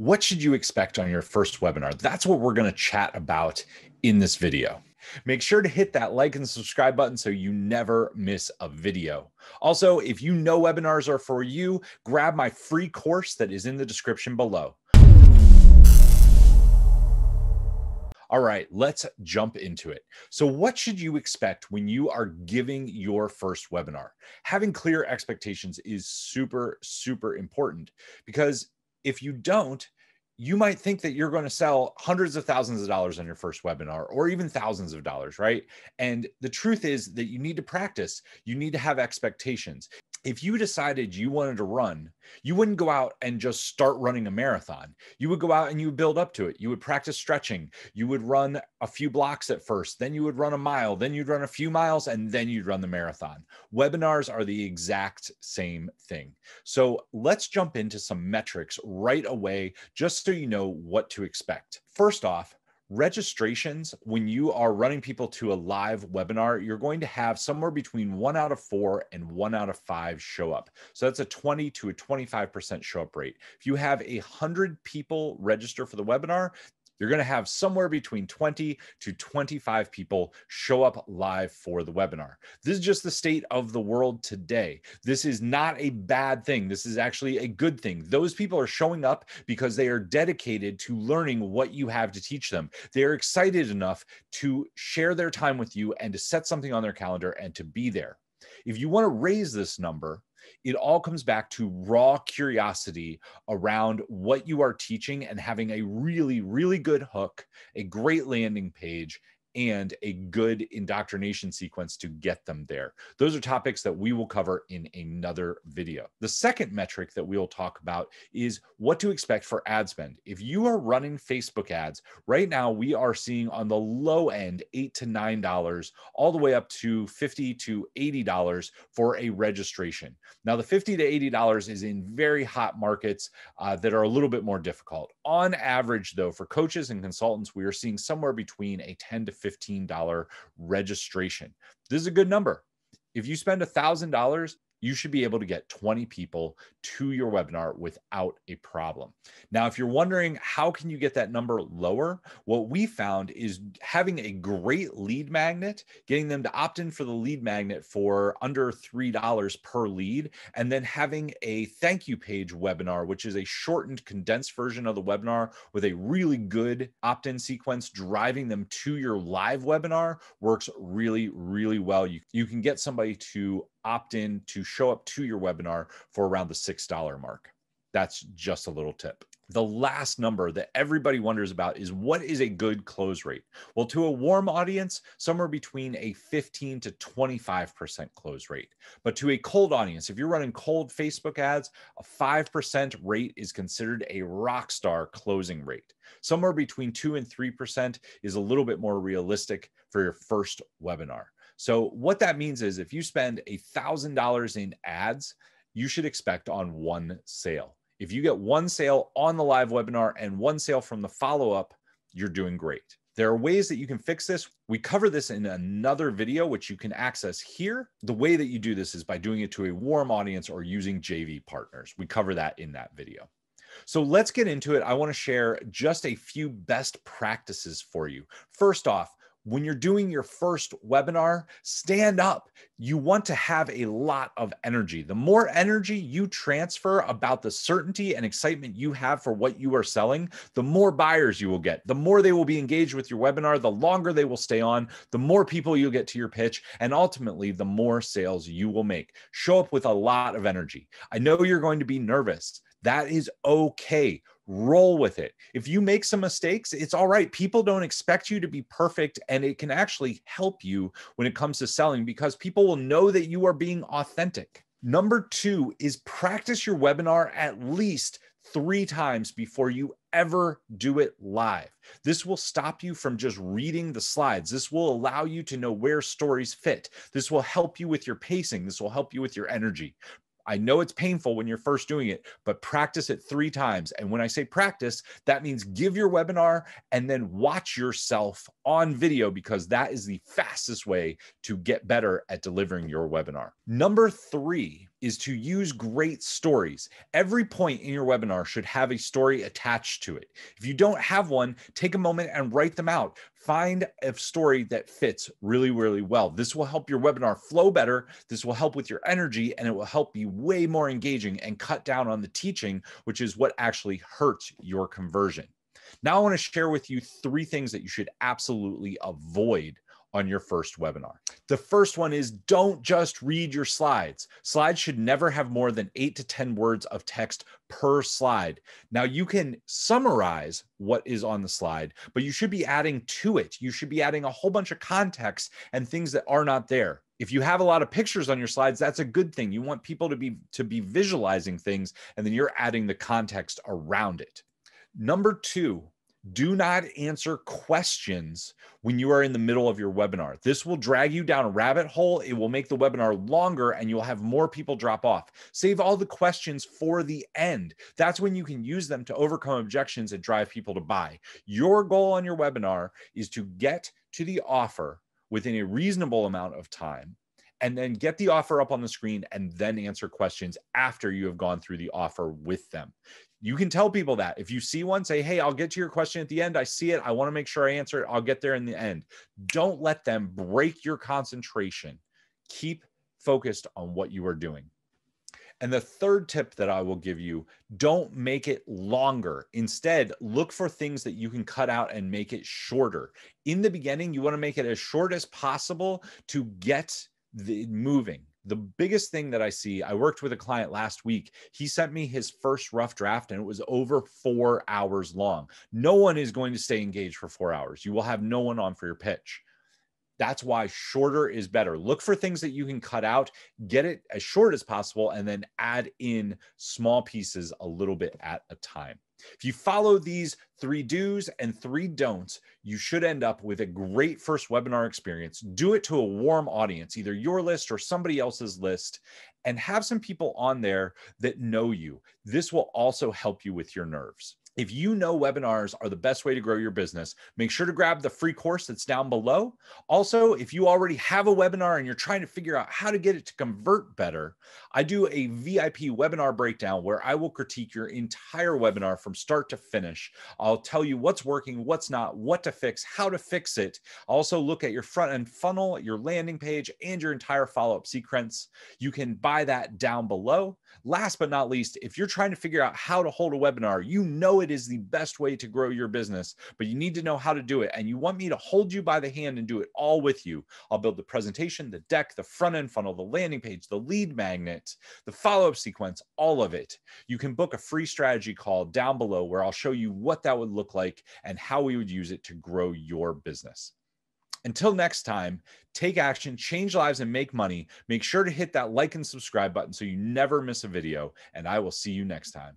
What should you expect on your first webinar? That's what we're going to chat about in this video. Make sure to hit that like and subscribe button so you never miss a video. Also, if you know webinars are for you, grab my free course that is in the description below. All right, let's jump into it. So what should you expect when you are giving your first webinar? Having clear expectations is super, super important, because if you don't, you might think that you're going to sell hundreds of thousands of dollars on your first webinar, or even thousands of dollars, right? And the truth is that you need to practice. You need to have expectations. If you decided you wanted to run, you wouldn't go out and just start running a marathon. You would go out and you would build up to it. You would practice stretching. You would run a few blocks at first, then you would run a mile, then you'd run a few miles, and then you'd run the marathon. Webinars are the exact same thing. So let's jump into some metrics right away, just so you know what to expect. First off, registrations, when you are running people to a live webinar, you're going to have somewhere between 1 out of 4 and 1 out of 5 show up. So that's a 20 to a 25% show up rate. If you have 100 people register for the webinar, you're going to have somewhere between 20 to 25 people show up live for the webinar. This is just the state of the world today. This is not a bad thing. This is actually a good thing. Those people are showing up because they are dedicated to learning what you have to teach them. They're excited enough to share their time with you and to set something on their calendar and to be there. If you want to raise this number, it all comes back to raw curiosity around what you are teaching and having a really, really good hook, a great landing page, and a good indoctrination sequence to get them there. Those are topics that we will cover in another video. The second metric that we'll talk about is what to expect for ad spend. If you are running Facebook ads, right now we are seeing on the low end $8 to $9, all the way up to $50 to $80 for a registration. Now the $50 to $80 is in very hot markets that are a little bit more difficult. On average though, for coaches and consultants, we are seeing somewhere between a $10 to $15 registration. This is a good number. If you spend $1,000, you should be able to get 20 people to your webinar without a problem. Now, if you're wondering how can you get that number lower, what we found is having a great lead magnet, getting them to opt in for the lead magnet for under $3 per lead, and then having a thank you page webinar, which is a shortened, condensed version of the webinar with a really good opt-in sequence driving them to your live webinar, works really, really well. You can get somebody to opt in to show up to your webinar for around the $6 mark. That's just a little tip. The last number that everybody wonders about is, what is a good close rate? Well, to a warm audience, somewhere between a 15 to 25% close rate. But to a cold audience, if you're running cold Facebook ads, a 5% rate is considered a rock star closing rate. Somewhere between 2 and 3% is a little bit more realistic for your first webinar. So what that means is if you spend $1,000 in ads, you should expect on 1 sale. If you get 1 sale on the live webinar and 1 sale from the follow-up, you're doing great. There are ways that you can fix this. We cover this in another video, which you can access here. The way that you do this is by doing it to a warm audience or using JV partners. We cover that in that video. So let's get into it. I want to share just a few best practices for you. First off, when you're doing your first webinar, stand up. You want to have a lot of energy. The more energy you transfer about the certainty and excitement you have for what you are selling, the more buyers you will get. The more they will be engaged with your webinar, the longer they will stay on, the more people you'll get to your pitch, and ultimately, the more sales you will make. Show up with a lot of energy. I know you're going to be nervous. That is okay. Roll with it. If you make some mistakes, it's all right. People don't expect you to be perfect, and it can actually help you when it comes to selling because people will know that you are being authentic. Number 2 is practice your webinar at least 3 times before you ever do it live. This will stop you from just reading the slides. This will allow you to know where stories fit. This will help you with your pacing. This will help you with your energy. I know it's painful when you're first doing it, but practice it 3 times. And when I say practice, that means give your webinar and then watch yourself on video, because that is the fastest way to get better at delivering your webinar. Number 3 is to use great stories. Every point in your webinar should have a story attached to it. If you don't have one, take a moment and write them out. Find a story that fits really, really well. This will help your webinar flow better. This will help with your energy, and it will help be way more engaging and cut down on the teaching, which is what actually hurts your conversion. Now I want to share with you 3 things that you should absolutely avoid on your first webinar. The first one is don't just read your slides. Slides should never have more than 8 to 10 words of text per slide. Now you can summarize what is on the slide, but you should be adding to it. You should be adding a whole bunch of context and things that are not there. If you have a lot of pictures on your slides, that's a good thing. You want people to be visualizing things, and then you're adding the context around it. Number 2, do not answer questions when you are in the middle of your webinar. This will drag you down a rabbit hole. It will make the webinar longer, and you'll have more people drop off. Save all the questions for the end. That's when you can use them to overcome objections and drive people to buy. Your goal on your webinar is to get to the offer within a reasonable amount of time, and then get the offer up on the screen and then answer questions after you have gone through the offer with them. You can tell people that. If you see one, say, hey, I'll get to your question at the end. I see it. I want to make sure I answer it. I'll get there in the end. Don't let them break your concentration. Keep focused on what you are doing. And the third tip that I will give you, don't make it longer. Instead, look for things that you can cut out and make it shorter. In the beginning, you want to make it as short as possible to get moving. The biggest thing that I see, I worked with a client last week. He sent me his first rough draft and it was over 4 hours long. No one is going to stay engaged for 4 hours. You will have no one on for your pitch. That's why shorter is better. Look for things that you can cut out, get it as short as possible, and then add in small pieces a little bit at a time. If you follow these 3 do's and 3 don'ts, you should end up with a great first webinar experience. Do it to a warm audience, either your list or somebody else's list, and have some people on there that know you. This will also help you with your nerves. If you know webinars are the best way to grow your business, make sure to grab the free course that's down below. Also, if you already have a webinar and you're trying to figure out how to get it to convert better, I do a VIP webinar breakdown where I will critique your entire webinar from start to finish. I'll tell you what's working, what's not, what to fix, how to fix it. I'll also look at your front end funnel, your landing page, and your entire follow-up sequence. You can buy that down below. Last but not least, if you're trying to figure out how to hold a webinar, you know it is the best way to grow your business, but you need to know how to do it. And you want me to hold you by the hand and do it all with you. I'll build the presentation, the deck, the front end funnel, the landing page, the lead magnet, the follow-up sequence, all of it. You can book a free strategy call down below where I'll show you what that would look like and how we would use it to grow your business. Until next time, take action, change lives, and make money. Make sure to hit that like and subscribe button so you never miss a video, and I will see you next time.